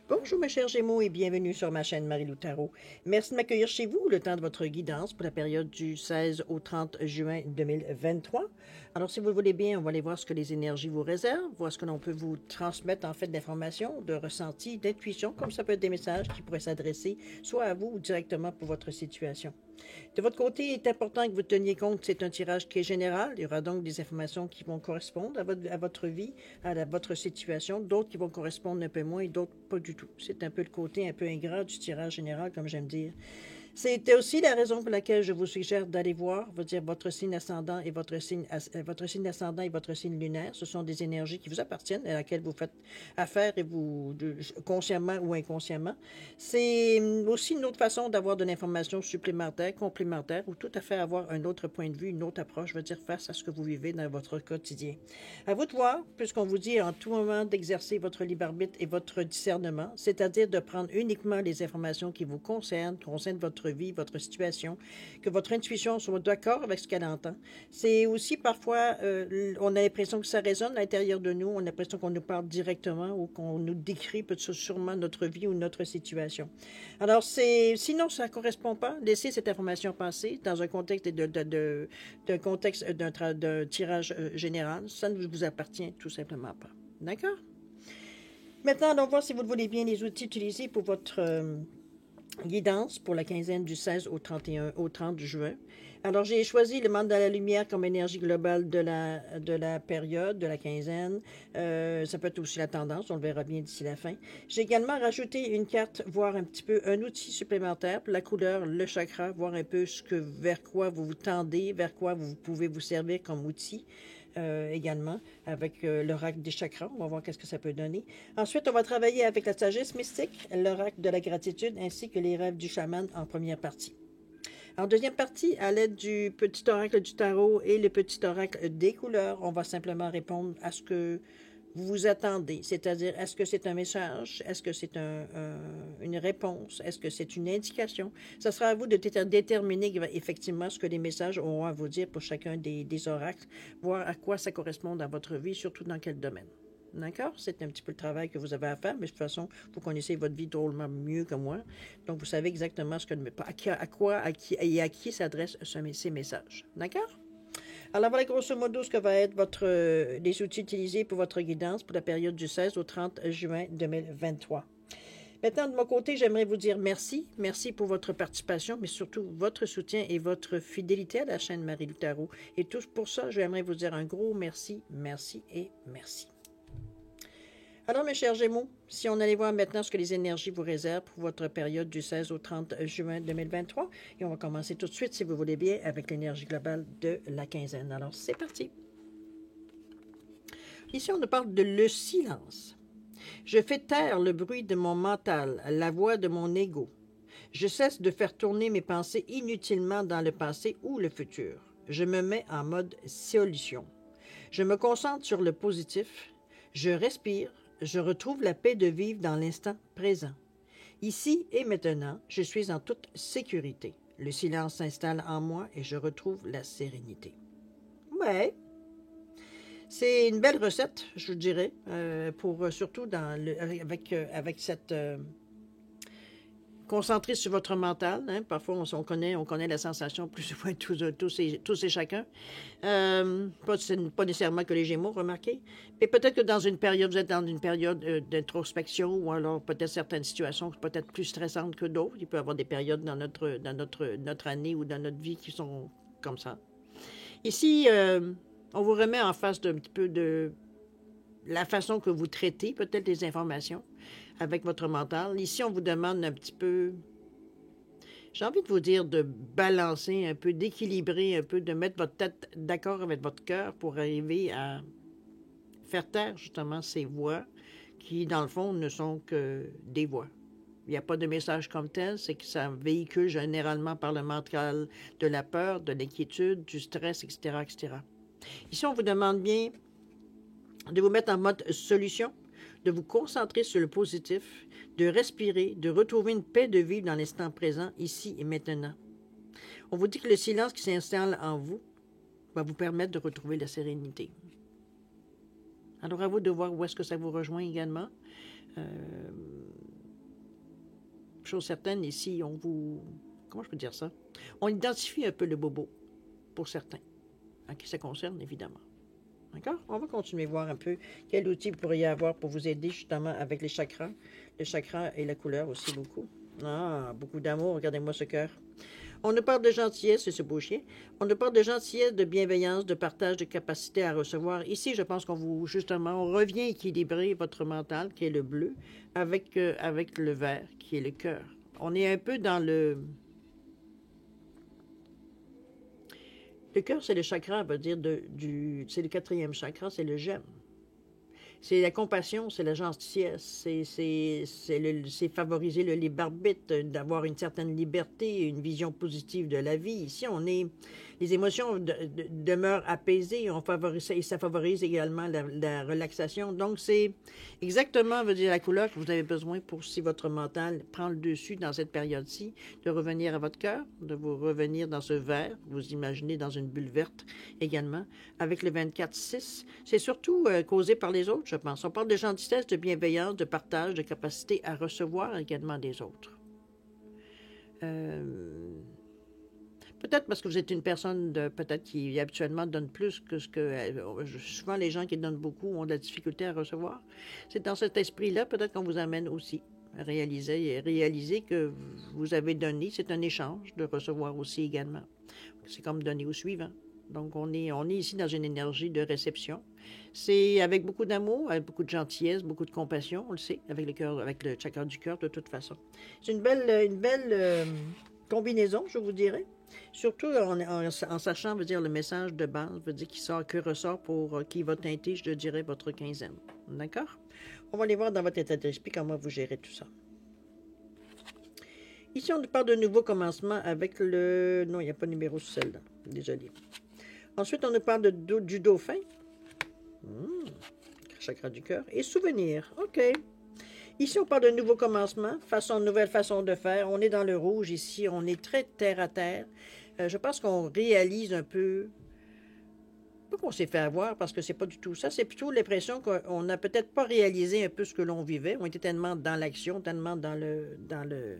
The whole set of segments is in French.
Bonjour mes chers Gémeaux et bienvenue sur ma chaîne Marie-Lou Tarot. Merci de m'accueillir chez vous le temps de votre guidance pour la période du 16 au 30 juin 2023. Alors si vous le voulez bien, on va aller voir ce que les énergies vous réservent, voir ce que l'on peut vous transmettre en fait d'informations, de ressentis, d'intuition, comme ça peut être des messages qui pourraient s'adresser soit à vous ou directement pour votre situation. De votre côté, il est important que vous teniez compte que c'est un tirage qui est général. Il y aura donc des informations qui vont correspondre à votre vie, votre situation, d'autres qui vont correspondre un peu moins et d'autres pas du tout. C'est un peu le côté un peu ingrat du tirage général, comme j'aime dire. C'était aussi la raison pour laquelle je vous suggère d'aller voir, dire votre signe ascendant et votre signe ascendant et votre signe lunaire. Ce sont des énergies qui vous appartiennent, à laquelle vous faites affaire et consciemment ou inconsciemment. C'est aussi une autre façon d'avoir de l'information supplémentaire, complémentaire, ou tout à fait avoir un autre point de vue, une autre approche, face à ce que vous vivez dans votre quotidien. À vous de voir, puisqu'on vous dit en tout moment d'exercer votre libre arbitre et votre discernement, c'est-à-dire de prendre uniquement les informations qui vous concernent votre vie, votre situation, que votre intuition soit d'accord avec ce qu'elle entend. C'est aussi parfois, on a l'impression que ça résonne à l'intérieur de nous, on a l'impression qu'on nous parle directement ou qu'on nous décrit peut-être sûrement notre vie ou notre situation. Alors, sinon, ça ne correspond pas. Laissez cette information passer dans un contexte d'un tirage général. Ça ne vous appartient tout simplement pas. D'accord? Maintenant, allons voir si vous le voulez bien les outils utilisés pour votre guidance pour la quinzaine du 16 au 30 juin. Alors, j'ai choisi le mandat de la lumière comme énergie globale de la période, de la quinzaine. Ça peut être aussi la tendance, on le verra bien d'ici la fin. J'ai également rajouté une carte, voire un petit peu un outil supplémentaire pour la couleur, le chakra, voir un peu vers quoi vous vous tendez, vers quoi vous pouvez vous servir comme outil. Également avec l'oracle des chakras. On va voir qu'est-ce que ça peut donner. Ensuite, on va travailler avec la sagesse mystique, l'oracle de la gratitude, ainsi que les rêves du chaman en première partie. En deuxième partie, à l'aide du petit oracle du tarot et le petit oracle des couleurs, on va simplement répondre à ce que vous vous attendez, c'est-à-dire est-ce que c'est un message, est-ce que c'est une réponse, est-ce que c'est une indication. Ça sera à vous de déterminer effectivement ce que les messages auront à vous dire pour chacun des oracles, voir à quoi ça correspond dans votre vie, surtout dans quel domaine. D'accord? C'est un petit peu le travail que vous avez à faire, mais de toute façon, vous connaissez votre vie drôlement mieux que moi. Donc, vous savez exactement à qui s'adressent ces messages. D'accord? Alors, voilà grosso modo ce que va être les outils utilisés pour votre guidance pour la période du 16 au 30 juin 2023. Maintenant, de mon côté, j'aimerais vous dire merci. Merci pour votre participation, mais surtout votre soutien et votre fidélité à la chaîne Marie-Lou Tarot. Et tout pour ça, j'aimerais vous dire un gros merci, merci et merci. Alors, mes chers Gémeaux, si on allait voir maintenant ce que les énergies vous réservent pour votre période du 16 au 30 juin 2023, et on va commencer tout de suite, si vous voulez bien, avec l'énergie globale de la quinzaine. Alors, c'est parti. Ici, on nous parle de le silence. Je fais taire le bruit de mon mental, la voix de mon ego. Je cesse de faire tourner mes pensées inutilement dans le passé ou le futur. Je me mets en mode solution. Je me concentre sur le positif. Je respire. Je retrouve la paix de vivre dans l'instant présent. Ici et maintenant, je suis en toute sécurité. Le silence s'installe en moi et je retrouve la sérénité. Ouais, c'est une belle recette, je dirais, pour surtout avec cette concentré sur votre mental. Hein? Parfois, on connaît la sensation plus ou moins tous et chacun. Pas nécessairement que les Gémeaux, remarquez. Mais peut-être que dans une période, vous êtes dans une période d'introspection ou alors peut-être certaines situations peut-être plus stressantes que d'autres. Il peut y avoir des périodes dans notre année ou dans notre vie qui sont comme ça. Ici, on vous remet en face d'un petit peu de la façon que vous traitez peut-être les informations avec votre mental. Ici, on vous demande un petit peu, j'ai envie de vous dire, de balancer un peu, d'équilibrer un peu, de mettre votre tête d'accord avec votre cœur pour arriver à faire taire justement ces voix qui, dans le fond, ne sont que des voix. Il n'y a pas de message comme tel, c'est que ça véhicule généralement par le mental de la peur, de l'inquiétude, du stress, etc., etc. Ici, on vous demande bien de vous mettre en mode solution, de vous concentrer sur le positif, de respirer, de retrouver une paix de vivre dans l'instant présent, ici et maintenant. On vous dit que le silence qui s'installe en vous va vous permettre de retrouver la sérénité. Alors à vous de voir où est-ce que ça vous rejoint également. chose certaine, ici, on vous... Comment je peux dire ça? On identifie un peu le bobo, pour certains, à qui ça concerne, évidemment. D'accord? On va continuer à voir un peu quel outil vous pourriez avoir pour vous aider, justement, avec les chakras. Le chakra et la couleur aussi, beaucoup. Ah, beaucoup d'amour. Regardez-moi ce cœur. On nous parle de gentillesse, c'est ce beau chien. On nous parle de gentillesse, de bienveillance, de partage, de capacité à recevoir. Ici, je pense qu'on vous, justement, on revient équilibrer votre mental, qui est le bleu, avec le vert, qui est le cœur. On est un peu dans le... Le cœur, c'est le chakra, veut dire, c'est le quatrième chakra, c'est le j'aime. C'est la compassion, c'est la gentillesse, c'est favoriser le libre arbitre, d'avoir une certaine liberté, une vision positive de la vie. Ici, les émotions demeurent apaisées, et ça favorise également la relaxation. Donc, c'est exactement, veut dire, la couleur que vous avez besoin pour, si votre mental prend le dessus dans cette période-ci, de revenir à votre cœur, de vous revenir dans ce vert, vous imaginez dans une bulle verte également, avec le 24-6. C'est surtout causé par les autres, je pense. On parle de gentillesse, de bienveillance, de partage, de capacité à recevoir également des autres. Peut-être parce que vous êtes une personne peut-être qui habituellement donne plus que ce que... souvent, les gens qui donnent beaucoup ont de la difficulté à recevoir. C'est dans cet esprit-là, peut-être qu'on vous amène aussi à réaliser que vous avez donné. C'est un échange de recevoir aussi également. C'est comme donner au suivant. Donc, on est ici dans une énergie de réception. C'est avec beaucoup d'amour, avec beaucoup de gentillesse, beaucoup de compassion, on le sait, avec le chakra du cœur de toute façon. C'est une belle combinaison, je vous dirais. Surtout en sachant, veut dire, le message de base, veut dire que ressort pour qui va teinter, je dirais, votre quinzaine. D'accord? On va aller voir dans votre état d'esprit comment vous gérez tout ça. Ici, on nous parle de nouveau commencement avec le... Non, il n'y a pas de numéro sur celle-là. Désolé. Ensuite, on nous parle du dauphin. Chakra du cœur. Et souvenir. OK. Ici, on parle de nouveau commencement, nouvelle façon de faire. On est dans le rouge ici. On est très terre à terre. Je pense qu'on réalise un peu... Pas qu'on s'est fait avoir, parce que c'est pas du tout ça. C'est plutôt l'impression qu'on n'a peut-être pas réalisé un peu ce que l'on vivait. On était tellement dans l'action, tellement dans le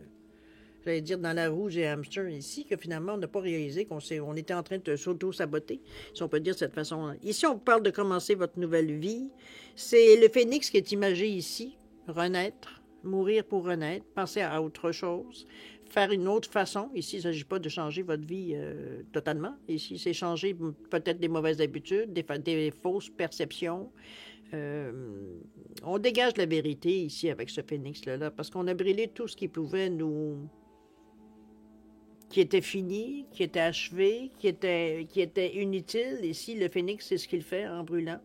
j'allais dire dans la roue, j'ai hamster ici, que finalement, on n'a pas réalisé on était en train de s'auto-saboter, si on peut dire de cette façon-là. Ici, on parle de commencer votre nouvelle vie. C'est le phénix qui est imagé ici, renaître, mourir pour renaître, penser à autre chose, faire une autre façon. Ici, il ne s'agit pas de changer votre vie totalement. Ici, c'est changer peut-être des mauvaises habitudes, des fausses perceptions. On dégage la vérité ici avec ce phénix-là, parce qu'on a brûlé tout ce qui pouvait qui était fini, qui était achevé, qui était inutile. Ici, le phénix, c'est ce qu'il fait en brûlant,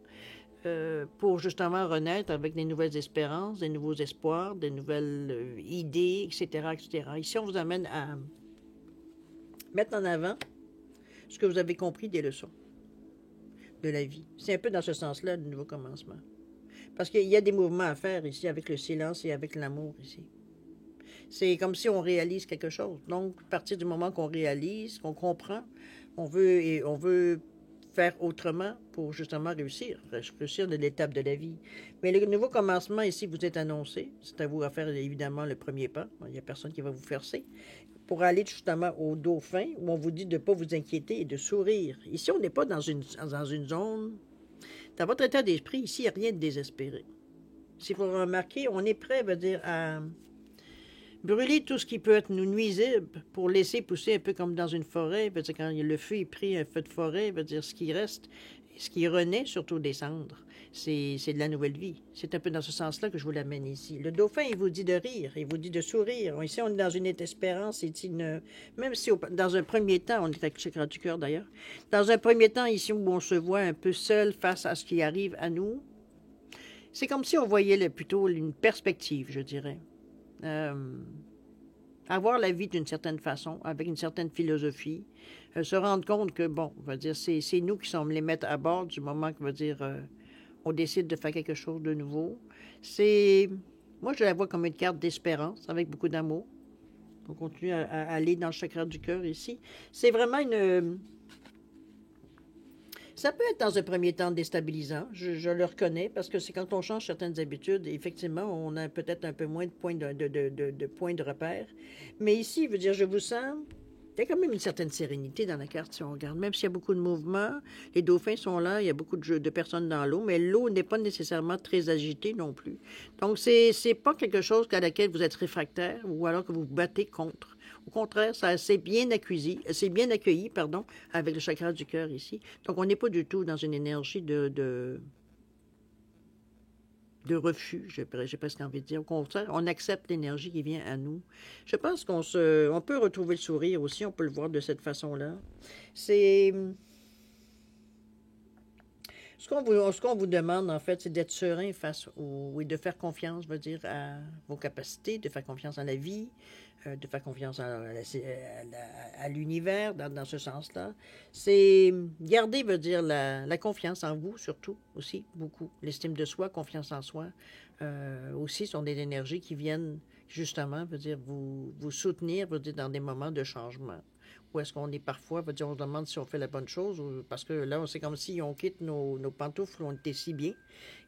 pour justement renaître avec des nouvelles espérances, des nouveaux espoirs, des nouvelles idées, etc., etc. Ici, on vous amène à mettre en avant ce que vous avez compris des leçons de la vie. C'est un peu dans ce sens-là, le nouveau commencement. Parce qu'il y a des mouvements à faire ici, avec le silence et avec l'amour ici. C'est comme si on réalise quelque chose. Donc, à partir du moment qu'on réalise, qu'on comprend, on veut faire autrement pour justement réussir de l'étape de la vie. Mais le nouveau commencement ici vous est annoncé. C'est à vous à faire évidemment le premier pas. Il n'y a personne qui va vous forcer. Pour aller justement au dauphin, où on vous dit de ne pas vous inquiéter et de sourire. Ici, on n'est pas dans une zone... Dans votre état d'esprit, ici, il n'y a rien de désespéré. S'il faut remarquer, on est prêt, veut dire, à brûler tout ce qui peut être nous nuisible pour laisser pousser un peu comme dans une forêt. Veut dire, quand le feu est pris, un feu de forêt, veut dire, ce qui reste, ce qui renaît, surtout des cendres, c'est de la nouvelle vie. C'est un peu dans ce sens-là que je vous l'amène ici. Le dauphin, il vous dit de rire, il vous dit de sourire. Ici, on est dans une espérance, même si dans un premier temps, on est avec le chakra du cœur d'ailleurs, dans un premier temps, ici où on se voit un peu seul face à ce qui arrive à nous, c'est comme si on voyait plutôt une perspective, je dirais. Avoir la vie d'une certaine façon, avec une certaine philosophie, se rendre compte que, bon, on va dire, c'est nous qui sommes les maîtres à bord du moment qu'on va dire, on décide de faire quelque chose de nouveau. Moi, je la vois comme une carte d'espérance, avec beaucoup d'amour. On continue à aller dans le chakra du cœur ici. C'est vraiment Ça peut être dans un premier temps déstabilisant, je le reconnais, parce que c'est quand on change certaines habitudes, effectivement, on a peut-être un peu moins de points de points de repère. Mais ici, je veux dire, je vous sens, il y a quand même une certaine sérénité dans la carte, si on regarde. Même s'il y a beaucoup de mouvements, les dauphins sont là, il y a beaucoup de personnes dans l'eau, mais l'eau n'est pas nécessairement très agitée non plus. Donc, c'est pas quelque chose à laquelle vous êtes réfractaire ou alors que vous vous battez contre. Au contraire, ça c'est bien accueilli, pardon, avec le chakra du cœur ici. Donc, on n'est pas du tout dans une énergie de refus, j'ai presque envie de dire. Au contraire, on accepte l'énergie qui vient à nous. Je pense on peut retrouver le sourire aussi, on peut le voir de cette façon-là. C'est ce qu'on vous demande, en fait, c'est d'être serein face oui, de faire confiance, je veux dire, à vos capacités, de faire confiance en la vie, de faire confiance à l'univers, dans ce sens-là. C'est garder, veut dire, la confiance en vous, surtout, aussi, beaucoup. L'estime de soi, confiance en soi, aussi, sont des énergies qui viennent, justement, veut dire, vous soutenir, veut dire, dans des moments de changement. Ou est-ce qu'on est parfois, veut dire, on se demande si on fait la bonne chose, parce que là, c'est comme si on quitte nos pantoufles, on était si bien,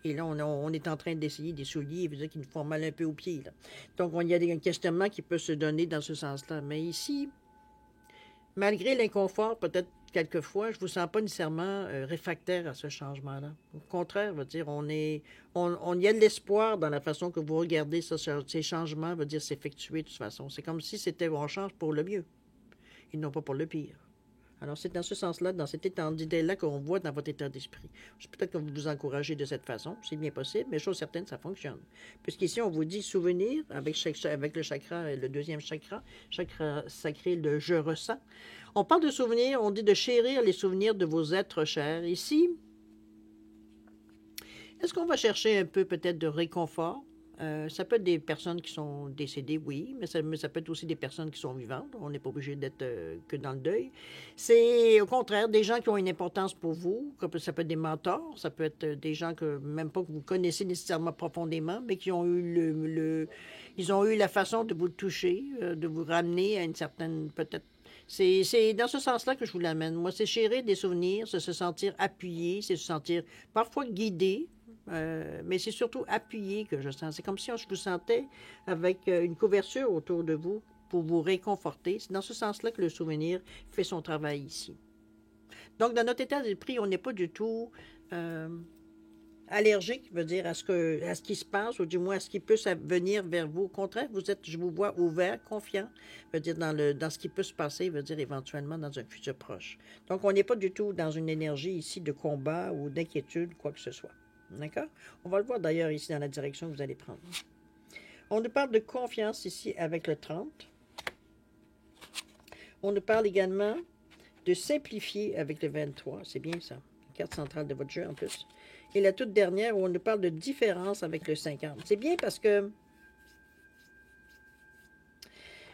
et là, on est en train d'essayer des souliers, veut dire qu'ils nous font mal un peu aux pieds, là. Donc, il y a un questionnement qui peut se donner dans ce sens-là. Mais ici, malgré l'inconfort, peut-être quelquefois, je ne vous sens pas nécessairement réfractaire à ce changement-là. Au contraire, veut dire, on y a de l'espoir dans la façon que vous regardez ça, ces changements, veut dire, s'effectuer de toute façon. C'est comme si on change pour le mieux, et non pas pour le pire. Alors, c'est dans ce sens-là, dans cet état d'idée-là qu'on voit dans votre état d'esprit. Peut-être que vous vous encouragez de cette façon, c'est bien possible, mais chose certaine, ça fonctionne. Puisqu'ici, on vous dit souvenir avec le chakra, le deuxième chakra sacré, le je ressens. On parle de souvenirs, on dit de chérir les souvenirs de vos êtres chers. Ici, est-ce qu'on va chercher un peu peut-être de réconfort? Ça peut être des personnes qui sont décédées, oui, mais ça peut être aussi des personnes qui sont vivantes. On n'est pas obligé d'être que dans le deuil. C'est au contraire des gens qui ont une importance pour vous. Ça peut être des mentors, ça peut être des gens que même pas que vous connaissez nécessairement profondément, mais qui ont eu ils ont eu la façon de vous toucher, de vous ramener à une certaine peut-être. C'est dans ce sens-là que je vous l'amène. Moi, c'est chérir des souvenirs, c'est se sentir appuyé, c'est se sentir parfois guidé. Mais c'est surtout appuyé que je sens. C'est comme si je vous sentais avec une couverture autour de vous pour vous réconforter. C'est dans ce sens-là que le souvenir fait son travail ici. Donc, dans notre état d'esprit, on n'est pas du tout allergique, veut dire, à ce qui se passe, ou du moins à ce qui peut venir vers vous. Au contraire, je vous vois ouvert, confiant, veut dire, dans ce qui peut se passer, veut dire, éventuellement dans un futur proche. Donc, on n'est pas du tout dans une énergie ici de combat ou d'inquiétude, quoi que ce soit. D'accord? On va le voir d'ailleurs ici dans la direction que vous allez prendre. On nous parle de confiance ici avec le 30. On nous parle également de simplifier avec le 23. C'est bien ça. La carte centrale de votre jeu en plus. Et la toute dernière, où on nous parle de différence avec le 50. C'est bien parce que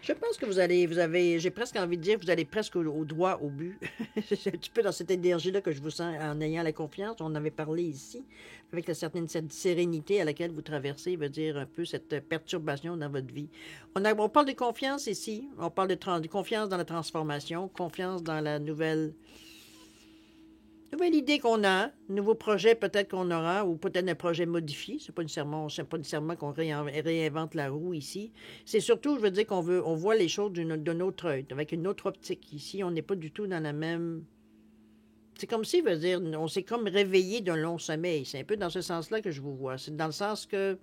je pense que j'ai presque envie de dire, vous allez presque au droit au but. C'est un petit peu dans cette énergie-là que je vous sens en ayant la confiance. On avait parlé ici, avec cette sérénité à laquelle vous traversez, veut dire un peu cette perturbation dans votre vie. On parle de confiance ici, on parle de confiance dans la transformation, confiance dans la nouvelle idée qu'on a, nouveau projet peut-être qu'on aura, ou peut-être un projet modifié. C'est pas nécessairement qu'on réinvente la roue ici. C'est surtout, je veux dire, on voit les choses d'un autre œil, avec une autre optique. Ici, on n'est pas du tout dans la même. C'est comme si, veut dire, on s'est comme réveillé d'un long sommeil. C'est un peu dans ce sens-là que je vous vois. C'est dans le sens que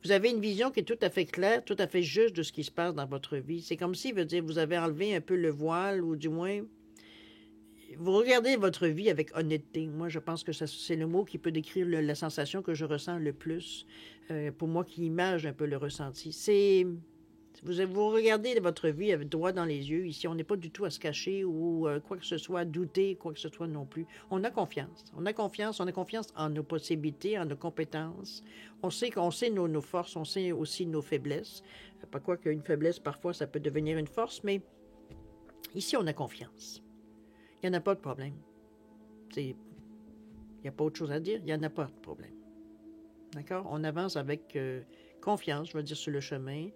vous avez une vision qui est tout à fait claire, tout à fait juste de ce qui se passe dans votre vie. C'est comme si, veut dire, vous avez enlevé un peu le voile, ou du moins. Vous regardez votre vie avec honnêteté. Moi, je pense que c'est le mot qui peut décrire la sensation que je ressens le plus, pour moi, qui image un peu le ressenti. Vous regardez votre vie avec droit dans les yeux. Ici, on n'est pas du tout à se cacher ou quoi que ce soit, à douter, quoi que ce soit non plus. On a confiance. On a confiance en nos possibilités, en nos compétences. On sait nos forces, on sait aussi nos faiblesses. Pas quoi qu'une faiblesse, parfois, ça peut devenir une force, mais ici, on a confiance. Il n'y en a pas de problème. Il n'y a pas autre chose à dire. Il n'y en a pas de problème. D'accord? On avance avec confiance, je veux dire, sur le chemin.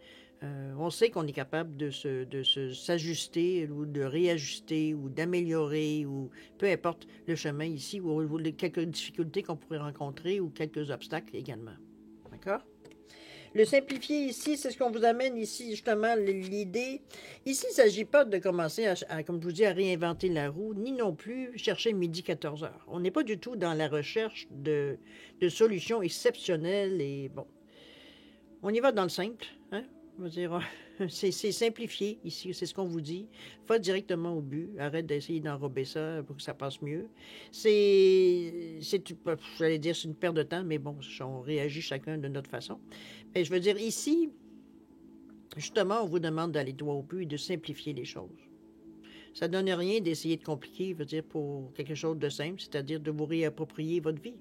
On sait qu'on est capable s'ajuster ou de réajuster ou d'améliorer ou peu importe le chemin ici ou quelques difficultés qu'on pourrait rencontrer ou quelques obstacles également. D'accord? Le simplifier ici, c'est ce qu'on vous amène ici, justement, l'idée. Ici, il ne s'agit pas de commencer, comme je vous dis, à réinventer la roue, ni non plus chercher midi 14 heures. On n'est pas du tout dans la recherche de solutions exceptionnelles et bon. On y va dans le simple, hein? On va dire, c'est simplifié ici, c'est ce qu'on vous dit. Va directement au but. Arrête d'essayer d'enrober ça pour que ça passe mieux. J'allais dire, c'est une perte de temps, mais bon, on réagit chacun de notre façon. Mais je veux dire, ici, justement, on vous demande d'aller droit au but et de simplifier les choses. Ça ne donne rien d'essayer de compliquer, je veux dire, pour quelque chose de simple, c'est-à-dire de vous réapproprier votre vie.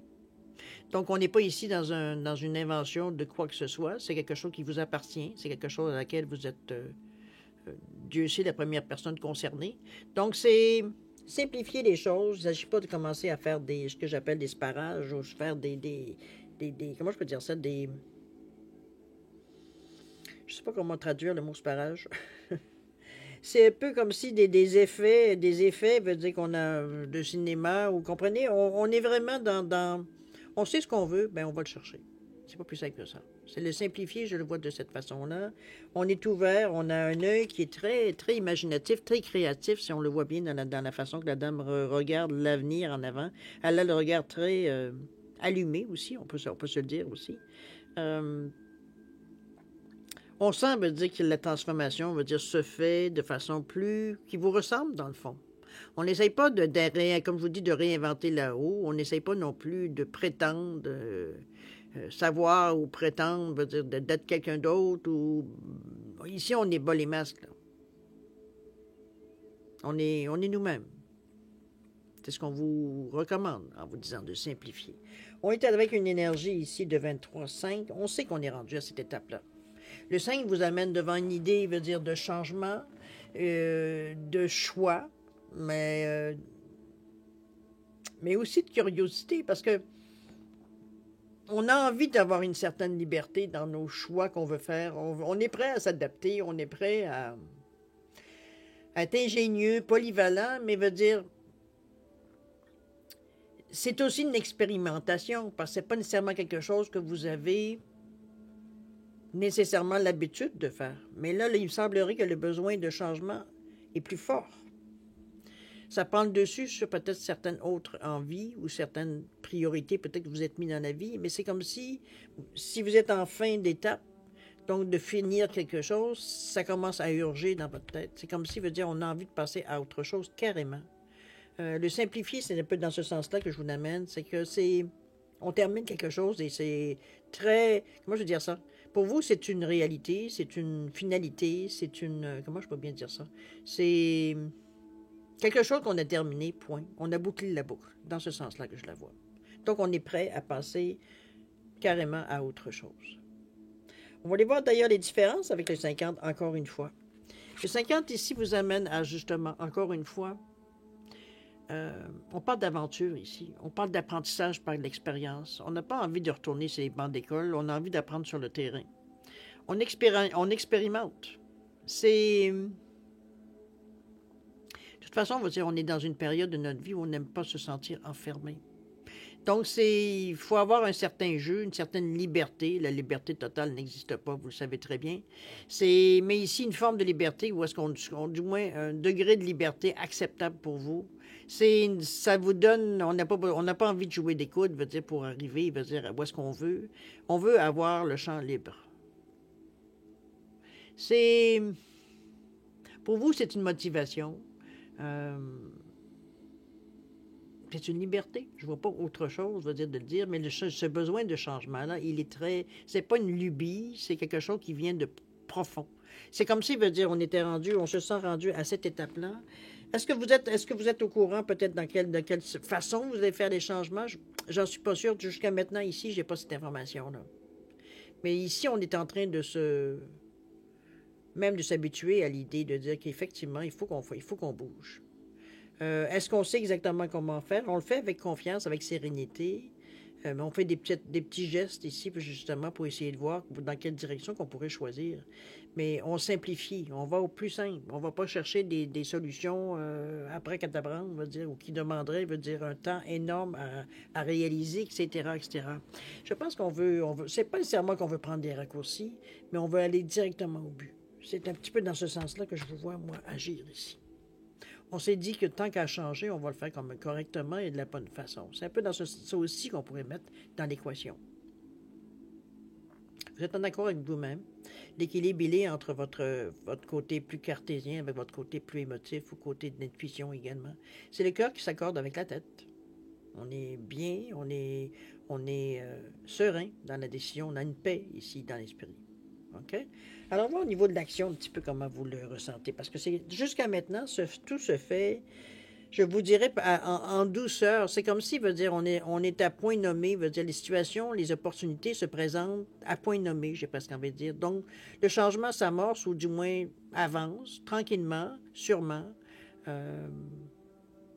Donc, on n'est pas ici dans une invention de quoi que ce soit. C'est quelque chose qui vous appartient. C'est quelque chose à laquelle vous êtes, Dieu sait, la première personne concernée. Donc, c'est simplifier les choses. Il ne s'agit pas de commencer à faire ce que j'appelle des sparages ou faire comment je peux dire ça? Je ne sais pas comment traduire le mot sparage. C'est un peu comme si des effets veut dire qu'on a de cinéma, ou comprenez, on est vraiment dans on sait ce qu'on veut, ben on va le chercher. C'est pas plus simple que ça. C'est le simplifier, je le vois de cette façon-là. On est ouvert, on a un œil qui est très, très imaginatif, très créatif, si on le voit bien dans la façon que la dame regarde l'avenir en avant. Elle a le regard très allumé aussi, on peut se le dire aussi. On sent, veut dire que la transformation, veut dire, se fait de façon qui vous ressemble dans le fond. On n'essaye pas comme je vous dis, de réinventer la roue. On n'essaye pas non plus de prétendre savoir ou prétendre, veut dire, d'être quelqu'un d'autre. Ici, on n'est pas les masques. Là. On est nous-mêmes. C'est ce qu'on vous recommande en vous disant de simplifier. On est avec une énergie ici de 23,5. On sait qu'on est rendu à cette étape-là. Le 5 vous amène devant une idée, veut dire, de changement, de choix, mais aussi de curiosité, parce que on a envie d'avoir une certaine liberté dans nos choix qu'on veut faire. On est prêt à s'adapter, on est prêt à être ingénieux, polyvalent, mais veut dire, c'est aussi une expérimentation, parce que ce n'est pas nécessairement quelque chose que vous avez nécessairement l'habitude de faire. Mais là, il me semblerait que le besoin de changement est plus fort. Ça prend le dessus sur peut-être certaines autres envies ou certaines priorités peut-être que vous êtes mis dans la vie, mais c'est comme si vous êtes en fin d'étape, donc de finir quelque chose, ça commence à urger dans votre tête. C'est comme si, veut dire, on a envie de passer à autre chose carrément. Le simplifier, c'est un peu dans ce sens-là que je vous amène, c'est que on termine quelque chose et c'est très, comment je veux dire ça? Pour vous, c'est une réalité, c'est une finalité, comment je peux bien dire ça? C'est quelque chose qu'on a terminé, point. On a bouclé la boucle, dans ce sens-là que je la vois. Donc, on est prêt à passer carrément à autre chose. On va aller voir d'ailleurs les différences avec le 50, encore une fois. Le 50 ici vous amène à, justement, encore une fois, on parle d'aventure ici. On parle d'apprentissage par l'expérience. On n'a pas envie de retourner sur les bancs d'école. On a envie d'apprendre sur le terrain. On expérimente. C'est... De toute façon, on va dire, on est dans une période de notre vie où on n'aime pas se sentir enfermé. Donc, il faut avoir un certain jeu, une certaine liberté. La liberté totale n'existe pas, vous le savez très bien. Mais ici, une forme de liberté, où est-ce qu'on du moins, un degré de liberté acceptable pour vous. Ça vous donne, on n'a pas envie de jouer des coudes, veut dire, pour arriver, veut dire, où est-ce qu'on veut. On veut avoir le champ libre. Pour vous, c'est une motivation. C'est une liberté. Je ne vois pas autre chose, je veux dire, de le dire, mais ce besoin de changement-là, c'est pas une lubie, c'est quelque chose qui vient de profond. C'est comme si, veut dire, on se sent rendu à cette étape-là. Est-ce que vous êtes au courant peut-être de quelle façon vous allez faire les changements? J'en suis pas sûre. Jusqu'à maintenant, ici, j'ai pas cette information-là. Mais ici, on est en train de s'habituer à l'idée de dire qu'effectivement, il faut qu'on bouge. Est-ce qu'on sait exactement comment faire? On le fait avec confiance, avec sérénité. Mais on fait des petits gestes ici, justement, pour essayer de voir dans quelle direction qu'on pourrait choisir. Mais on simplifie, on va au plus simple. On ne va pas chercher des solutions après catabrande, on va dire, ou qui demanderaient, veut dire, un temps énorme à réaliser, etc., etc. Je pense c'est pas nécessairement qu'on veut prendre des raccourcis, mais on veut aller directement au but. C'est un petit peu dans ce sens-là que je vous vois, moi, agir ici. On s'est dit que tant qu'à changer, on va le faire correctement et de la bonne façon. C'est un peu dans ça aussi qu'on pourrait mettre dans l'équation. Vous êtes en accord avec vous-même. L'équilibre, il est entre votre côté plus cartésien avec votre côté plus émotif ou côté de l'intuition également. C'est le cœur qui s'accorde avec la tête. On est bien, on est serein dans la décision. On a une paix ici dans l'esprit. OK? Alors, là, au niveau de l'action, un petit peu comment vous le ressentez. Parce que jusqu'à maintenant, tout se fait, je vous dirais, en douceur. C'est comme si, veut dire, on est à point nommé, veut dire, les situations, les opportunités se présentent à point nommé, j'ai presque envie de dire. Donc, le changement s'amorce ou du moins avance, tranquillement, sûrement.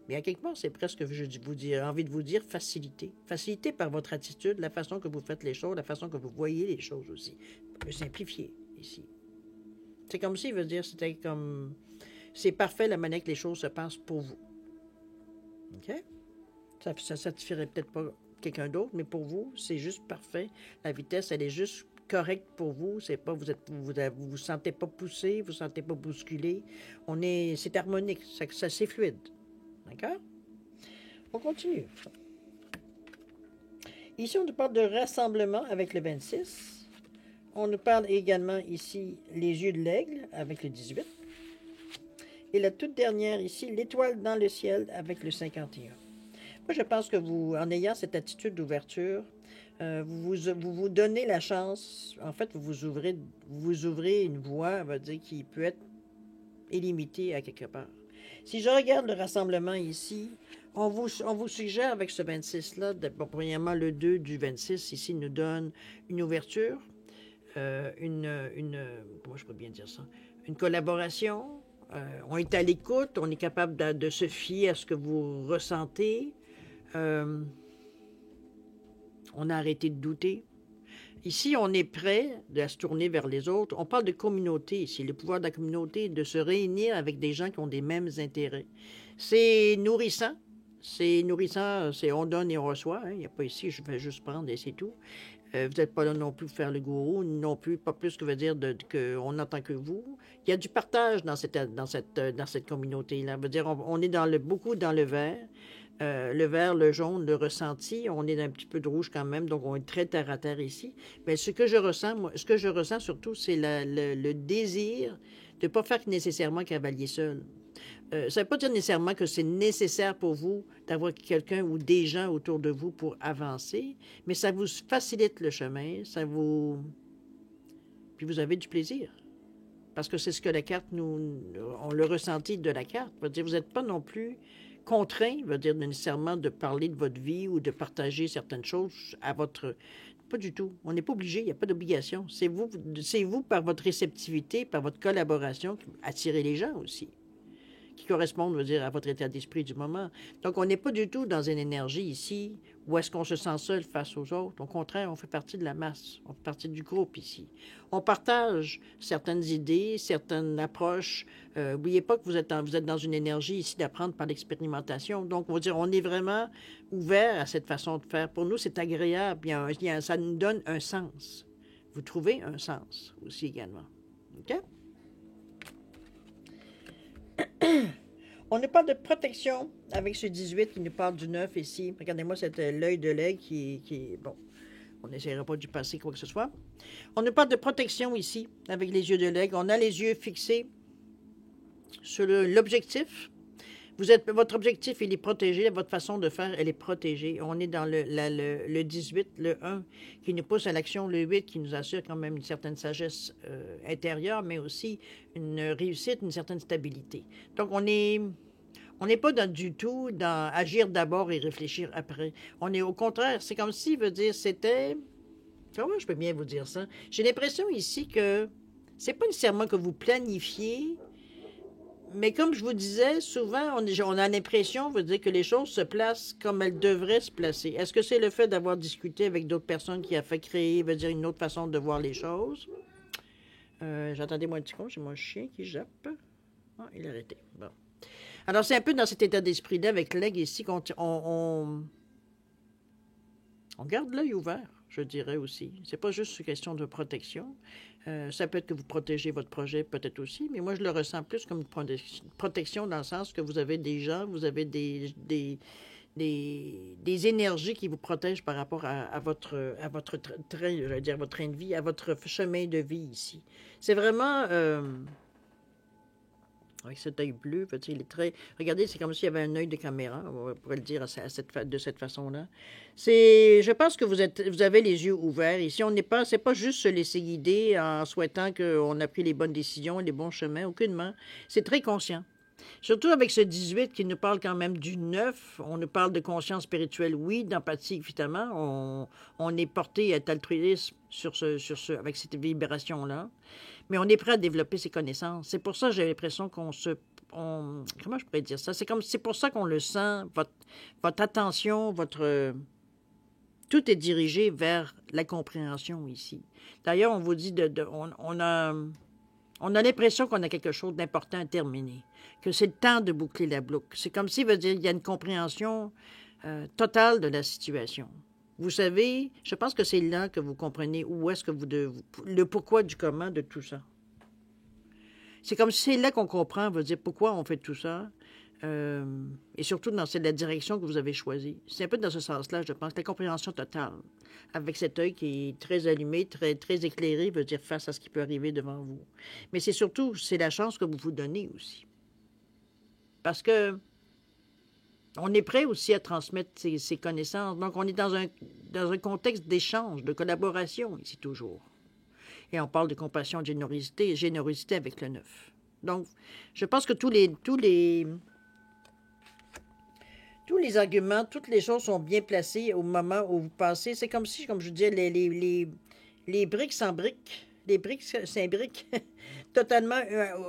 Mais à quelque part, c'est presque, envie de vous dire, facilité. Facilité par votre attitude, la façon que vous faites les choses, la façon que vous voyez les choses aussi. Le simplifier ici. C'est comme si, veut dire, c'était comme... C'est parfait la manière que les choses se passent pour vous. OK? Ça satisferait peut-être pas quelqu'un d'autre, mais pour vous, c'est juste parfait. La vitesse, elle est juste correcte pour vous. C'est pas, vous sentez pas poussé, vous sentez pas bousculé. C'est harmonique, c'est fluide. D'accord? On continue. Ici, on nous parle de rassemblement avec le 26. On nous parle également ici les yeux de l'aigle avec le 18. Et la toute dernière ici, l'étoile dans le ciel avec le 51. Moi, je pense que vous, en ayant cette attitude d'ouverture, vous vous donnez la chance, en fait, vous ouvrez une voie, on va dire, qui peut être illimitée à quelque part. Si je regarde le rassemblement ici, on vous suggère avec ce 26-là, premièrement, le 2 du 26 ici nous donne une ouverture, comment je peux bien dire ça, une collaboration, on est à l'écoute, on est capable de se fier à ce que vous ressentez, on a arrêté de douter. Ici, on est prêt à se tourner vers les autres. On parle de communauté ici, le pouvoir de la communauté, de se réunir avec des gens qui ont des mêmes intérêts. C'est nourrissant. C'est on donne et on reçoit. Hein. Il n'y a pas ici, je vais juste prendre et c'est tout. Vous n'êtes pas là non plus pour faire le gourou, non plus, pas plus que veut dire qu'on n'entend que vous. Il y a du partage dans cette communauté-là. Veut dire, on est beaucoup dans le vert. Le vert, le jaune, le ressenti, on est un petit peu de rouge quand même, donc on est très terre à terre ici. Mais ce que je ressens surtout, c'est le désir de ne pas faire nécessairement cavalier seul. Ça ne veut pas dire nécessairement que c'est nécessaire pour vous d'avoir quelqu'un ou des gens autour de vous pour avancer, mais ça vous facilite le chemin, puis vous avez du plaisir. Parce que c'est ce que la carte on le ressenti de la carte. Veut dire, vous n'êtes pas non plus contraint, veut dire nécessairement de parler de votre vie ou de partager certaines choses à votre... Pas du tout. On n'est pas obligé, il n'y a pas d'obligation. C'est vous, par votre réceptivité, par votre collaboration, qui attirez les gens aussi, qui correspondent, veut dire, à votre état d'esprit du moment. Donc, on n'est pas du tout dans une énergie ici où est-ce qu'on se sent seul face aux autres. Au contraire, on fait partie de la masse, on fait partie du groupe ici. On partage certaines idées, certaines approches. N'oubliez pas que vous êtes dans une énergie ici d'apprendre par l'expérimentation. Donc, on va dire, on est vraiment ouvert à cette façon de faire. Pour nous, c'est agréable. Ça nous donne un sens. Vous trouvez un sens aussi également. OK? On nous parle de protection avec ce 18 qui nous parle du 9 ici. Regardez-moi, c'est l'œil de l'aigle qui bon, on n'essaiera pas d'y passer quoi que ce soit. On nous parle de protection ici avec les yeux de l'aigle. On a les yeux fixés sur l'objectif. Votre objectif, il est protégé. Votre façon de faire, elle est protégée. On est dans le 18, le 1, qui nous pousse à l'action, le 8, qui nous assure quand même une certaine sagesse intérieure, mais aussi une réussite, une certaine stabilité. Donc, on n'est pas du tout dans agir d'abord et réfléchir après. On est au contraire, c'est comme si, veut dire, c'était... Comment je peux bien vous dire ça? J'ai l'impression ici que c'est pas nécessairement que vous planifiez, Mais comme je vous disais, souvent, on a l'impression, veut dire que les choses se placent comme elles devraient se placer. Est-ce que c'est le fait d'avoir discuté avec d'autres personnes qui a fait créer, veut dire, une autre façon de voir les choses? J'entendais-moi un petit con, j'ai mon chien qui jappe. Ah, il a arrêté. Bon. Alors, c'est un peu dans cet état d'esprit-là, avec l'aigle ici, on garde l'œil ouvert, je dirais aussi. C'est pas juste une question de protection. Ça peut être que vous protégez votre projet, peut-être aussi, mais moi, je le ressens plus comme une protection dans le sens que vous avez des gens, vous avez des énergies qui vous protègent par rapport à votre train, je veux dire, votre train de vie, à votre chemin de vie ici. C'est vraiment... avec cet œil bleu, il est très... Regardez, c'est comme s'il y avait un œil de caméra, on pourrait le dire de cette façon-là. Je pense que vous avez les yeux ouverts. Ici, c'est pas juste se laisser guider en souhaitant qu'on a pris les bonnes décisions, les bons chemins, aucunement. C'est très conscient. Surtout avec ce 18 qui nous parle quand même du 9. On nous parle de conscience spirituelle, oui, d'empathie, évidemment. On est porté à être altruisme avec cette vibration-là. Mais on est prêt à développer ses connaissances. C'est pour ça que j'ai l'impression comment je pourrais dire ça? C'est pour ça qu'on le sent, votre attention, tout est dirigé vers la compréhension ici. D'ailleurs, on vous dit, on a l'impression qu'on a quelque chose d'important à terminer, que c'est le temps de boucler la boucle. C'est comme s'il veut dire qu'il y a une compréhension totale de la situation. Vous savez, je pense que c'est là que vous comprenez où est-ce que le pourquoi du comment de tout ça. C'est comme si c'est là qu'on comprend, veut dire pourquoi on fait tout ça, et surtout dans la direction que vous avez choisie. C'est un peu dans ce sens-là, je pense, la compréhension totale, avec cet œil qui est très allumé, très, très éclairé, veut dire face à ce qui peut arriver devant vous. Mais c'est la chance que vous vous donnez aussi. Parce que on est prêt aussi à transmettre ces connaissances. Donc, on est dans un contexte d'échange, de collaboration ici toujours. Et on parle de compassion, de générosité avec le 9. Donc, je pense que tous les arguments, toutes les choses sont bien placées au moment où vous passez. C'est comme si, comme je disais, les briques s'embriquent, les briques s'imbriquent totalement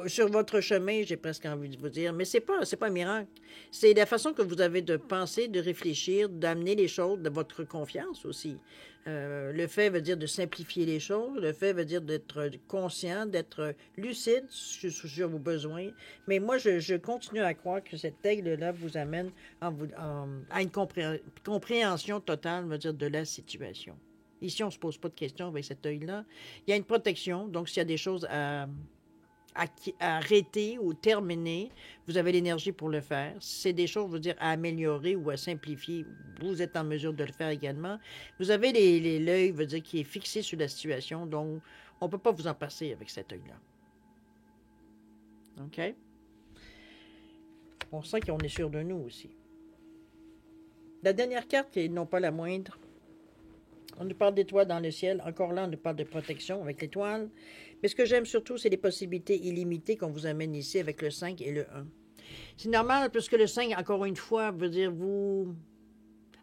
sur votre chemin, j'ai presque envie de vous dire. Mais c'est pas un miracle. C'est la façon que vous avez de penser, de réfléchir, d'amener les choses, de votre confiance aussi. Le fait veut dire de simplifier les choses. Le fait veut dire d'être conscient, d'être lucide sur vos besoins. Mais moi, je continue à croire que cet aigle-là vous amène à une compréhension totale, veut dire, de la situation. Ici, on ne se pose pas de questions avec cet œil-là. Il y a une protection, donc s'il y a des choses à arrêter ou terminer, vous avez l'énergie pour le faire. Si c'est des choses, je veux dire, à améliorer ou à simplifier, vous êtes en mesure de le faire également. Vous avez l'œil, veut dire, qui est fixé sur la situation, donc on ne peut pas vous en passer avec cet œil-là. OK? On sent qu'on est sûr de nous aussi. La dernière carte, et non pas la moindre, on nous parle d'étoiles dans le ciel. Encore là, on nous parle de protection avec l'étoile. Mais ce que j'aime surtout, c'est les possibilités illimitées qu'on vous amène ici avec le 5 et le 1. C'est normal, puisque le 5, encore une fois, veut dire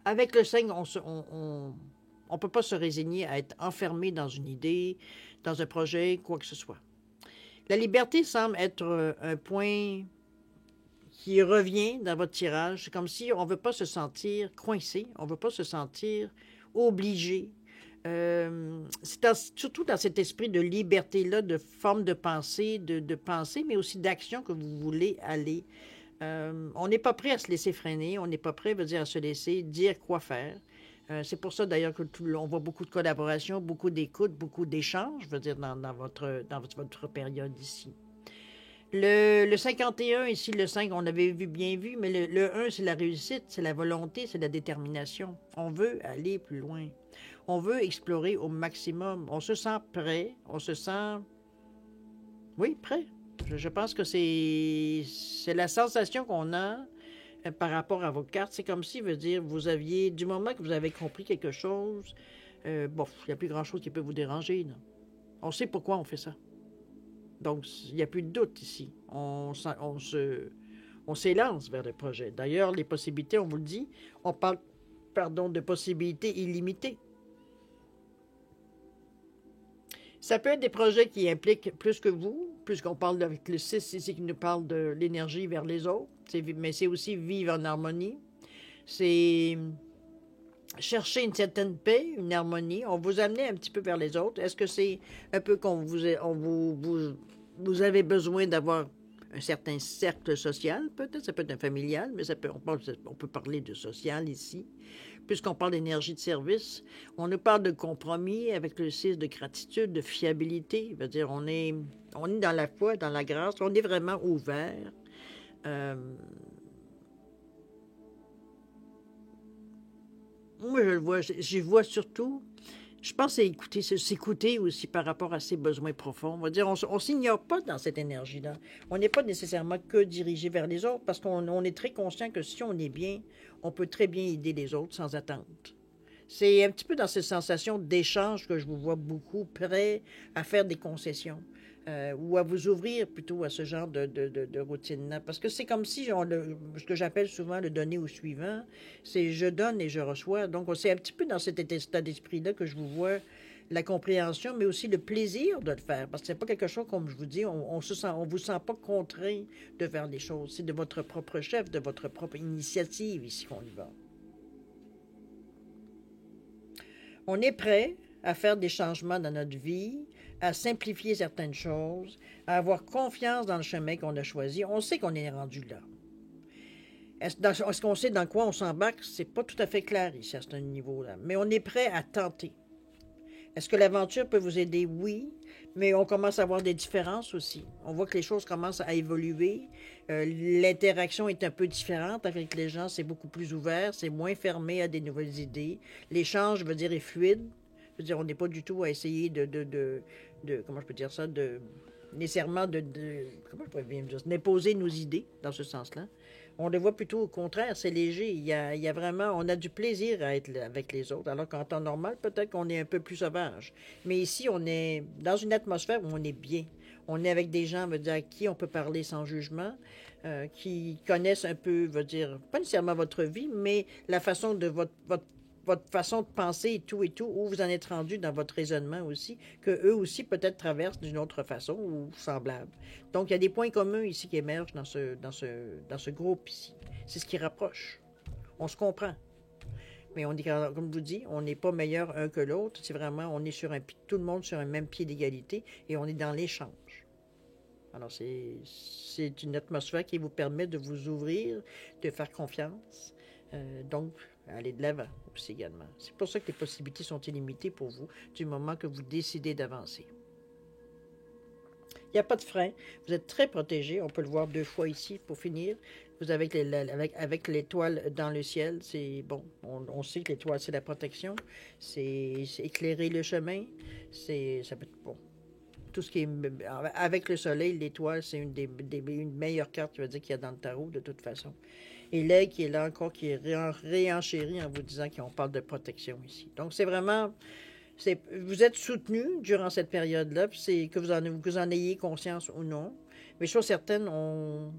avec le 5, on ne peut pas se résigner à être enfermé dans une idée, dans un projet, quoi que ce soit. La liberté semble être un point qui revient dans votre tirage. C'est comme si on ne veut pas se sentir coincé, on ne veut pas se sentir obligé. C'est surtout dans cet esprit de liberté-là, de forme de pensée, de pensée, mais aussi d'action que vous voulez aller. On n'est pas prêt à se laisser freiner, on n'est pas prêt, veut dire, à se laisser dire quoi faire. C'est pour ça, d'ailleurs, on voit beaucoup de collaboration, beaucoup d'écoute, beaucoup d'échanges, je veux dire, dans votre période ici. Le 51, ici, le 5, on avait bien vu, mais le 1, c'est la réussite, c'est la volonté, c'est la détermination. On veut aller plus loin. On veut explorer au maximum. On se sent prêt, on se sent, oui, prêt. Je pense que c'est la sensation qu'on a par rapport à vos cartes. C'est comme si, veut dire, du moment que vous avez compris quelque chose, il n'y a plus grand-chose qui peut vous déranger. Non? On sait pourquoi on fait ça. Donc, il n'y a plus de doute ici. On s'élance vers le projet. D'ailleurs, les possibilités, on vous le dit, on parle, de possibilités illimitées. Ça peut être des projets qui impliquent plus que vous, puisqu'on parle avec le 6 ici qui nous parle de l'énergie vers les autres, mais c'est aussi vivre en harmonie. C'est chercher une certaine paix, une harmonie. On vous amener un petit peu vers les autres. Est-ce que c'est un peu qu'on vous avez besoin d'avoir un certain cercle social, peut-être, ça peut être un familial, mais on peut parler de social ici. Puisqu'on parle d'énergie de service, on nous parle de compromis avec le 6 de gratitude, de fiabilité. C'est-à-dire, on est dans la foi, dans la grâce, on est vraiment ouvert. Moi, je vois surtout, je pense à écouter, s'écouter aussi par rapport à ses besoins profonds. On va dire, on s'ignore pas dans cette énergie-là. On n'est pas nécessairement que dirigé vers les autres parce qu'on est très conscient que si on est bien, on peut très bien aider les autres sans attente. C'est un petit peu dans cette sensation d'échange que je vous vois beaucoup prêts à faire des concessions ou à vous ouvrir plutôt à ce genre de routine-là. Parce que c'est comme si, ce que j'appelle souvent le donner au suivant, c'est je donne et je reçois. Donc, c'est un petit peu dans cet état d'esprit-là que je vous vois la compréhension, mais aussi le plaisir de le faire. Parce que c'est pas quelque chose, comme je vous dis, on vous sent pas contraint de faire des choses. C'est de votre propre chef, de votre propre initiative ici qu'on y va. On est prêt à faire des changements dans notre vie, à simplifier certaines choses, à avoir confiance dans le chemin qu'on a choisi. On sait qu'on est rendu là. Est-ce qu'on sait dans quoi on s'embarque? C'est pas tout à fait clair ici à ce niveau-là. Mais on est prêt à tenter. Est-ce que l'aventure peut vous aider? Oui, mais on commence à avoir des différences aussi. On voit que les choses commencent à évoluer. L'interaction est un peu différente avec les gens. C'est beaucoup plus ouvert, c'est moins fermé à des nouvelles idées. L'échange, je veux dire, est fluide. Je veux dire, on n'est pas du tout à essayer comment je peux dire ça, nécessairement comment je pourrais bien dire, d'imposer nos idées dans ce sens-là. On le voit plutôt au contraire, c'est léger. Il y a vraiment, on a du plaisir à être avec les autres, alors qu'en temps normal, peut-être qu'on est un peu plus sauvage. Mais ici, on est dans une atmosphère où on est bien. On est avec des gens, veut dire, à qui on peut parler sans jugement, qui connaissent un peu, veut dire, pas nécessairement votre vie, mais la façon de votre façon de penser et tout, où vous en êtes rendu dans votre raisonnement aussi, que eux aussi peut-être traversent d'une autre façon ou semblable. Donc, il y a des points communs ici qui émergent dans ce groupe ici. C'est ce qui rapproche. On se comprend. Mais on est, comme je vous dis, on n'est pas meilleur un que l'autre. C'est vraiment, on est tout le monde sur un même pied d'égalité et on est dans l'échange. Alors, c'est une atmosphère qui vous permet de vous ouvrir, de faire confiance. Donc, aller de l'avant aussi également. C'est pour ça que les possibilités sont illimitées pour vous du moment que vous décidez d'avancer. Il n'y a pas de frein. Vous êtes très protégé. On peut le voir 2 fois ici pour finir. Vous avez avec l'étoile dans le ciel, c'est bon. On sait que l'étoile, c'est la protection. C'est éclairer le chemin. Ça peut être bon. Tout ce qui est avec le soleil, l'étoile, c'est une meilleure carte, je veux dire, qu'il y a dans le tarot, de toute façon. Et l'aigle qui est là encore, qui est réenchéri en vous disant qu'on parle de protection ici. Donc, c'est vraiment... vous êtes soutenu durant cette période-là, c'est que vous en ayez conscience ou non. Mais chose certaine, on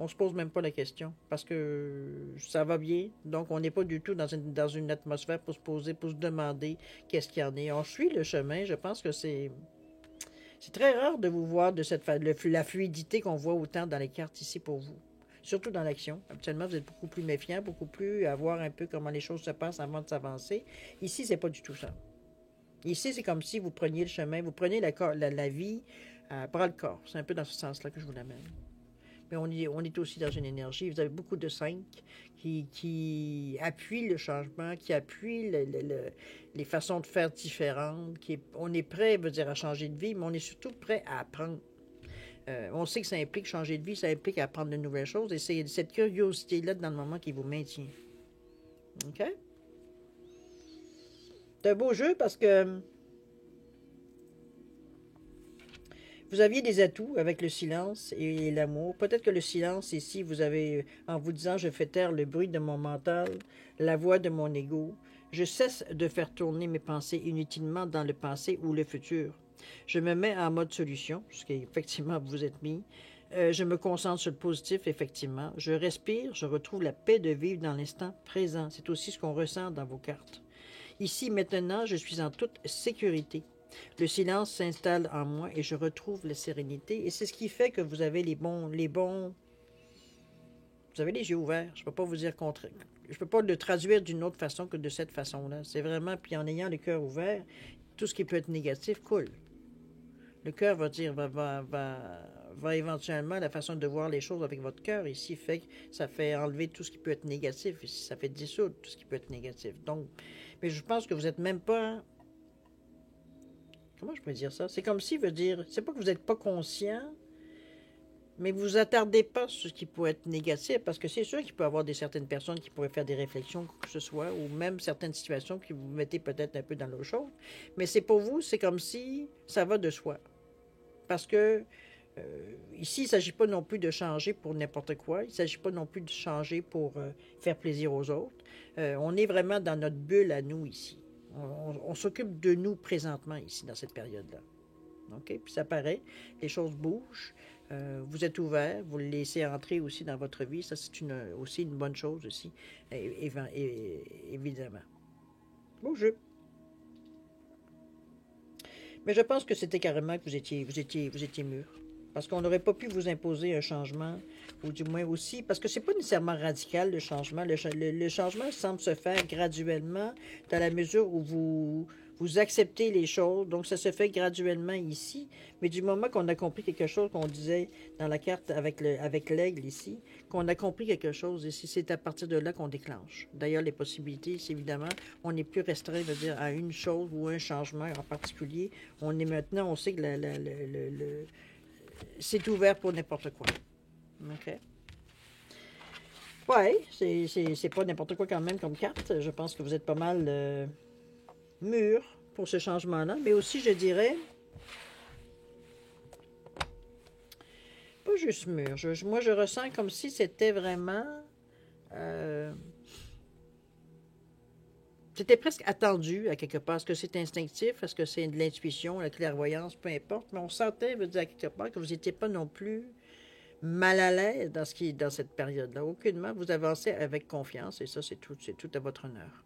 se pose même pas la question parce que ça va bien. Donc, on n'est pas du tout dans une atmosphère pour se poser, pour se demander qu'est-ce qu'il y en est. On suit le chemin. Je pense que c'est très rare de vous voir de la fluidité qu'on voit autant dans les cartes ici pour vous. Surtout dans l'action. Habituellement, vous êtes beaucoup plus méfiant, beaucoup plus à voir un peu comment les choses se passent avant de s'avancer. Ici, c'est pas du tout ça. Ici, c'est comme si vous preniez le chemin, vous prenez la vie à bras le corps. C'est un peu dans ce sens-là que je vous l'amène. Mais on est aussi dans une énergie. Vous avez beaucoup de 5 qui appuient le changement, qui appuient les façons de faire différentes. On est prêt, veut dire, à changer de vie, mais on est surtout prêt à apprendre. On sait que ça implique changer de vie, ça implique apprendre de nouvelles choses, et c'est cette curiosité-là dans le moment qui vous maintient. OK? C'est un beau jeu parce que vous aviez des atouts avec le silence et l'amour. Peut-être que le silence, ici, vous avez, en vous disant « Je fais taire le bruit de mon mental, la voix de mon ego. Je cesse de faire tourner mes pensées inutilement dans le passé ou le futur. Je me mets en mode solution, ce qui effectivement vous êtes mis. Je me concentre sur le positif, effectivement. Je respire, je retrouve la paix de vivre dans l'instant présent. C'est aussi ce qu'on ressent dans vos cartes. Ici, maintenant, je suis en toute sécurité. Le silence s'installe en moi et je retrouve la sérénité. Et c'est ce qui fait que vous avez vous avez les yeux ouverts. Je ne peux pas vous dire contre. Je ne peux pas le traduire d'une autre façon que de cette façon-là. C'est vraiment, puis en ayant le cœur ouvert, tout ce qui peut être négatif coule. Le cœur va dire, va éventuellement, la façon de voir les choses avec votre cœur ici fait que ça fait enlever tout ce qui peut être négatif. Ici, ça fait dissoudre tout ce qui peut être négatif. Donc, mais je pense que vous n'êtes même pas. Comment je peux dire ça? C'est comme si, veut dire, c'est pas que vous n'êtes pas conscient, mais vous vous attardez pas sur ce qui pourrait être négatif, parce que c'est sûr qu'il peut y avoir certaines personnes qui pourraient faire des réflexions, quoi que ce soit, ou même certaines situations qui vous mettez peut-être un peu dans l'eau chaude. Mais c'est pour vous, c'est comme si ça va de soi. Parce que ici, il ne s'agit pas non plus de changer pour n'importe quoi. Il ne s'agit pas non plus de changer pour faire plaisir aux autres. On est vraiment dans notre bulle à nous ici. On s'occupe de nous présentement ici, dans cette période-là. OK? Puis ça paraît, les choses bougent. Vous êtes ouvert, vous le laissez entrer aussi dans votre vie. Ça, c'est aussi une bonne chose aussi, évidemment. Beau jeu. Mais je pense que c'était carrément que vous étiez mûr. Parce qu'on n'aurait pas pu vous imposer un changement, ou du moins aussi, parce que c'est pas nécessairement radical le changement. Le changement semble se faire graduellement dans la mesure où vous acceptez les choses. Donc ça se fait graduellement ici. Mais du moment qu'on a compris quelque chose qu'on disait dans la carte avec l'aigle ici, qu'on a compris quelque chose ici, c'est à partir de là qu'on déclenche. D'ailleurs, les possibilités, c'est évidemment, on n'est plus restreint, je veux dire, à une chose ou un changement en particulier. On est maintenant, on sait que c'est ouvert pour n'importe quoi. OK? Ouais, c'est pas n'importe quoi quand même comme carte. Je pense que vous êtes pas mal mûr pour ce changement-là. Mais aussi, je dirais, pas juste mûr. Moi, je ressens comme si c'était vraiment... c'était presque attendu à quelque part. Est-ce que c'est instinctif? Est-ce que c'est de l'intuition, la clairvoyance? Peu importe. Mais on sentait, veut dire, à quelque part que vous n'étiez pas non plus mal à l'aise dans cette période-là. Aucunement. Vous avancez avec confiance et ça, c'est tout à votre honneur.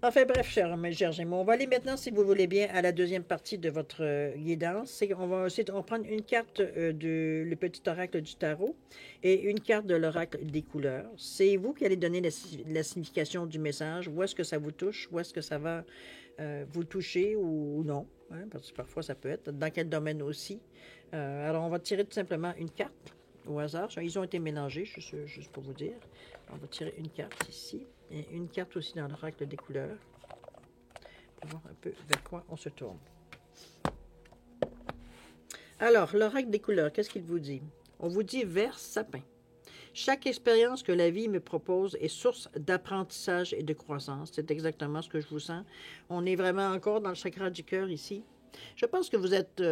Enfin bref, cher Gémeaux, on va aller maintenant, si vous voulez bien, à la deuxième partie de votre guidance. On va prendre une carte de le petit oracle du tarot et une carte de l'oracle des couleurs. C'est vous qui allez donner la signification du message. Où est-ce que ça vous touche? Où est-ce que ça va vous toucher ou non? Hein, parce que parfois, ça peut être. Dans quel domaine aussi? Alors, on va tirer tout simplement une carte au hasard. Ils ont été mélangés, juste pour vous dire. On va tirer une carte ici. Et une carte aussi dans l'oracle des couleurs. Pour voir un peu vers quoi on se tourne. Alors, l'oracle des couleurs, qu'est-ce qu'il vous dit? On vous dit vert sapin. Chaque expérience que la vie me propose est source d'apprentissage et de croissance. C'est exactement ce que je vous sens. On est vraiment encore dans le chakra du cœur ici. Je pense que vous êtes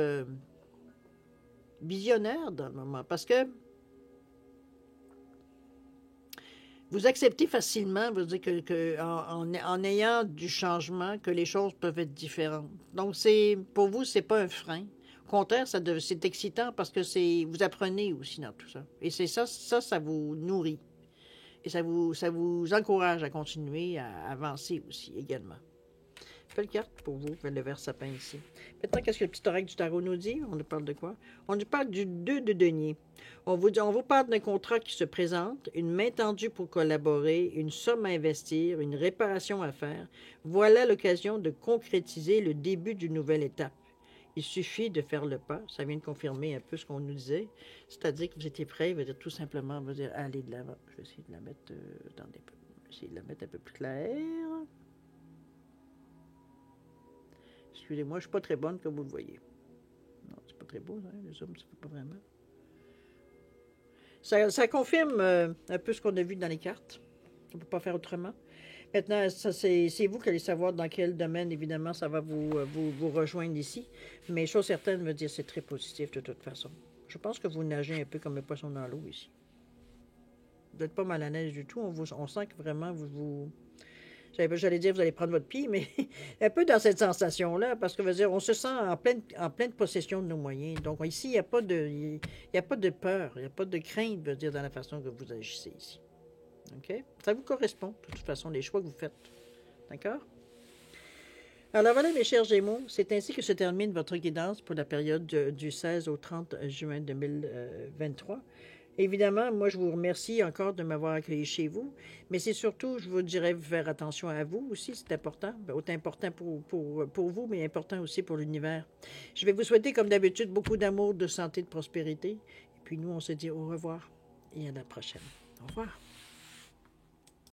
visionnaire dans le moment parce que vous acceptez facilement, vous dire en ayant du changement, que les choses peuvent être différentes. Donc, pour vous, c'est pas un frein. Au contraire, c'est excitant parce que vous apprenez aussi dans tout ça. Et c'est ça vous nourrit. Et ça vous encourage à continuer, à avancer aussi également. Quelle carte pour vous, le vert sapin ici? Maintenant, qu'est-ce que le petit oracle du tarot nous dit? On nous parle de quoi? On nous parle du 2 de denier. On vous parle d'un contrat qui se présente, une main tendue pour collaborer, une somme à investir, une réparation à faire. Voilà l'occasion de concrétiser le début d'une nouvelle étape. Il suffit de faire le pas. Ça vient de confirmer un peu ce qu'on nous disait. C'est-à-dire que vous étiez prêt, veut dire tout simplement, veut dire aller de l'avant. Je vais essayer de la mettre, un peu plus claire. Excusez-moi, je ne suis pas très bonne comme vous le voyez. Non, c'est pas très beau, hein, le zoom, ça ne fait pas vraiment. Ça confirme un peu ce qu'on a vu dans les cartes. On ne peut pas faire autrement. Maintenant, c'est vous qui allez savoir dans quel domaine, évidemment, ça va vous rejoindre ici. Mais chose certaine, veut dire c'est très positif de toute façon. Je pense que vous nagez un peu comme un poisson dans l'eau ici. Vous n'êtes pas mal à l'aise du tout. On sent que vraiment j'allais dire, vous allez prendre votre pied, mais un peu dans cette sensation-là, parce que, on se sent en pleine possession de nos moyens. Donc, ici, il n'y a pas de peur, il n'y a pas de crainte, dans la façon que vous agissez ici. OK? Ça vous correspond, de toute façon, les choix que vous faites. D'accord? Alors voilà, mes chers Gémeaux, c'est ainsi que se termine votre guidance pour la période du 16 au 30 juin 2023. Évidemment, moi, je vous remercie encore de m'avoir accueilli chez vous, mais c'est surtout, je vous dirais, faire attention à vous aussi, c'est important. Autant important pour vous, mais important aussi pour l'univers. Je vais vous souhaiter, comme d'habitude, beaucoup d'amour, de santé, de prospérité. Et puis nous, on se dit au revoir et à la prochaine. Au revoir.